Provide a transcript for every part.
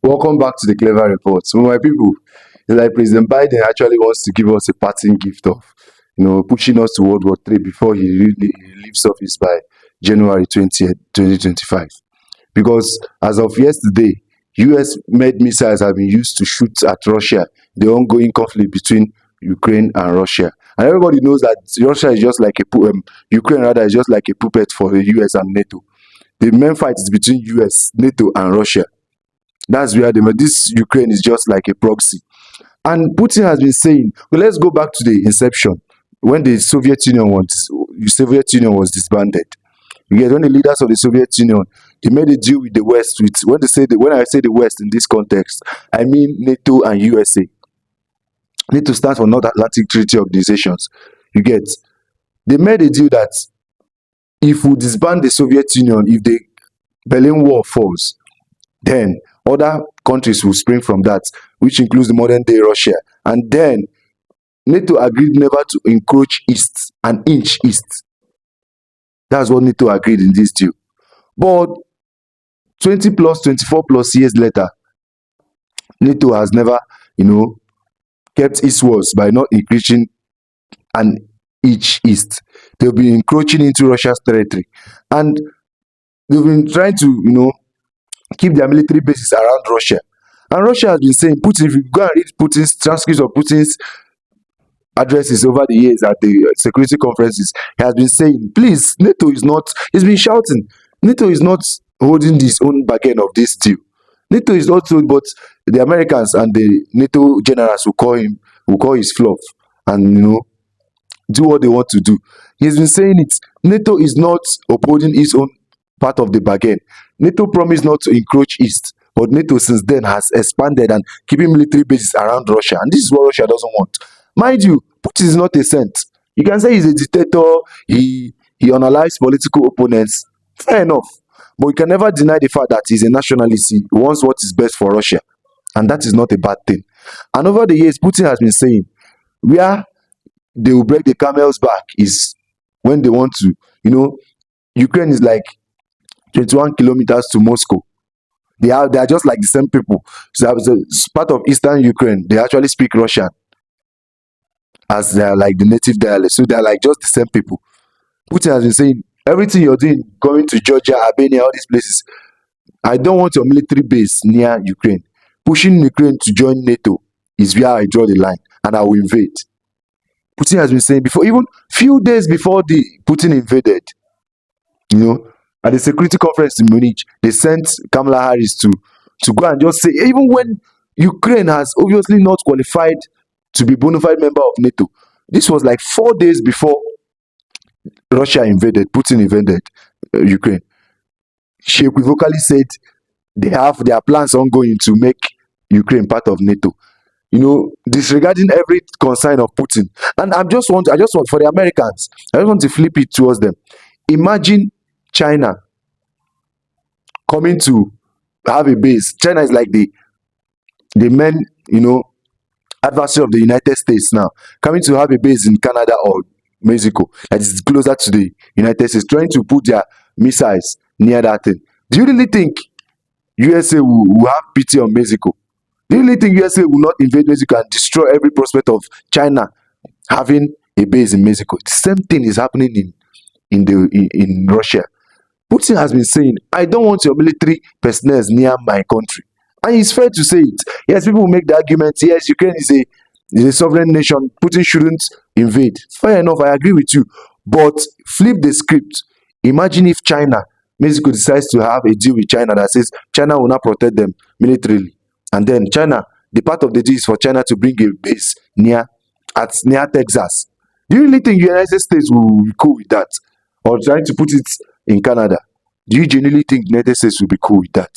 Welcome back to the Clever Report. So, my people, it's like President Biden actually wants to give us a parting gift of, pushing us to World War III before he leaves office by January 20th, 2025. Because as of yesterday, US made missiles have been used to shoot at Russia, the ongoing conflict between Ukraine and Russia. And everybody knows that Russia is just like Ukraine rather is just like a puppet for the US and NATO. The main fight is between US, NATO, and Russia. That's where this Ukraine is just like a proxy. And Putin has been saying, well, let's go back to the inception when the Soviet Union was disbanded. Because when the leaders of the Soviet Union they made a deal with the West with when I say the West in this context, I mean NATO and USA. NATO stands for North Atlantic Treaty Organizations. You get they made a deal that if we disband the Soviet Union, if the Berlin Wall falls, then other countries will spring from that, which includes the modern day Russia. And then NATO agreed never to encroach east, an inch east. That's what NATO agreed in this deal. But 20 plus, 24 plus years later, NATO has never, kept eastwards by not encroaching an inch east. They'll be encroaching into Russia's territory. And they've been trying to, keep their military bases around Russia. And Russia has been saying, Putin, if you go and read Putin's transcripts of Putin's addresses over the years at the security conferences, he has been saying, please, NATO is not, he's been shouting, NATO is not holding his own bargain of this deal. NATO is not told, but the Americans and the NATO generals will call his fluff and, do what they want to do. He's been saying it. NATO is not upholding his own part of the bargain. NATO promised not to encroach east, but NATO since then has expanded and keeping military bases around Russia. And this is what Russia doesn't want. Mind you, Putin is not a saint. You can say he's a dictator, he analyzes political opponents. Fair enough. But you can never deny the fact that he's a nationalist. He wants what is best for Russia. And that is not a bad thing. And over the years, Putin has been saying, where they will break the camel's back is when they want to, Ukraine is like 21 kilometers to Moscow. They are just like the same people. So it's part of eastern Ukraine. They actually speak Russian as they are like the native dialect. So they are like just the same people. Putin has been saying everything you're doing, going to Georgia, Albania, all these places. I don't want your military base near Ukraine. Pushing Ukraine to join NATO is where I draw the line, and I will invade. Putin has been saying before, even few days before the Putin invaded, at the security conference in Munich, they sent Kamala Harris to go and just say, even when Ukraine has obviously not qualified to be bona fide member of NATO, this was like 4 days before Putin invaded Ukraine. She equivocally said they have their plans ongoing to make Ukraine part of NATO. Disregarding every concern of Putin. And I just want for the Americans, I just want to flip it towards them. Imagine China coming to have a base. China is like the main, adversary of the United States now, coming to have a base in Canada or Mexico that is closer to the United States, trying to put their missiles near that thing. Do you really think USA will have pity on Mexico? Do you really think USA will not invade Mexico and destroy every prospect of China having a base in Mexico? The same thing is happening in Russia. Putin has been saying, I don't want your military personnel near my country. And it's fair to say it. Yes, people will make the argument, yes, Ukraine is a sovereign nation. Putin shouldn't invade. Fair enough, I agree with you. But flip the script. Imagine if Mexico decides to have a deal with China that says China will not protect them militarily. And then the part of the deal is for China to bring a base near Texas. Do you really think the United States will be cool with that? Or trying to put it in Canada? Do you genuinely think the United States will be cool with that?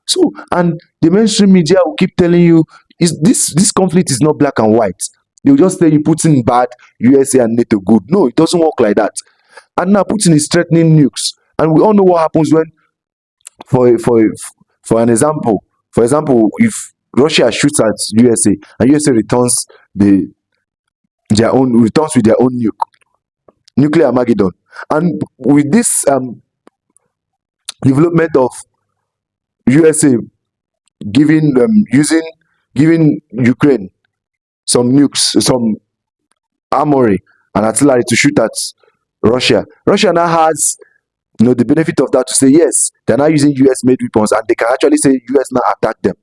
So, and the mainstream media will keep telling you, this conflict is not black and white. They'll just tell you Putin bad, USA and NATO good. No, it doesn't work like that. And now Putin is threatening nukes. And we all know what happens when, for example, if Russia shoots at USA and USA returns with their own nuclear Armageddon. And with this development of USA giving giving Ukraine some nukes, some armory and artillery to shoot at Russia. Russia now has the benefit of that to say yes, they're now using US made weapons and they can actually say US now attack them.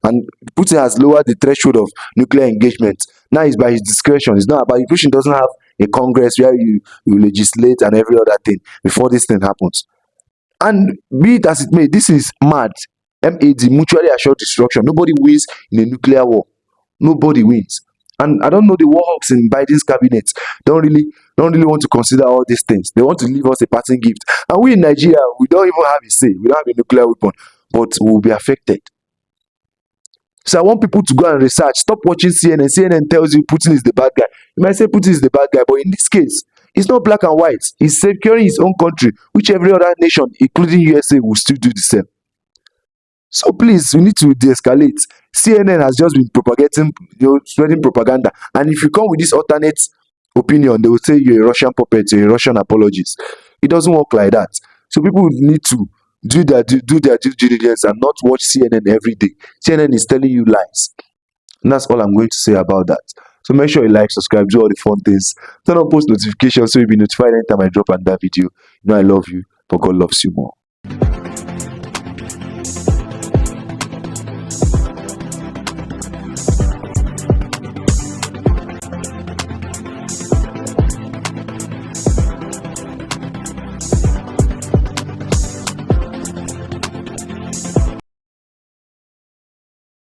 And Putin has lowered the threshold of nuclear engagement. Now it's by his discretion. It's not about Putin doesn't have a Congress where you legislate and every other thing before this thing happens. And be it as it may, this is mad. MAD, mutually assured destruction. Nobody wins in a nuclear war. Nobody wins. And I don't know, the war hawks in Biden's cabinet don't really want to consider all these things. They want to leave us a parting gift. And we in Nigeria, we don't even have a say. We don't have a nuclear weapon, but we will be affected. So I want people to go and research. Stop watching CNN. CNN tells you Putin is the bad guy. You might say Putin is the bad guy, but in this case, it's not black and white. He's securing his own country, which every other nation, including USA, will still do the same. So please, we need to de-escalate. CNN has just been propagating, spreading propaganda. And if you come with this alternate opinion, they will say you're a Russian puppet, you're a Russian apologist. It doesn't work like that. So people need to do their due diligence and not watch CNN every day. CNN is telling you lies. And that's all I'm going to say about that. So make sure you like, subscribe, do all the fun things. Turn on post notifications so you'll be notified anytime I drop another video. I love you, but God loves you more.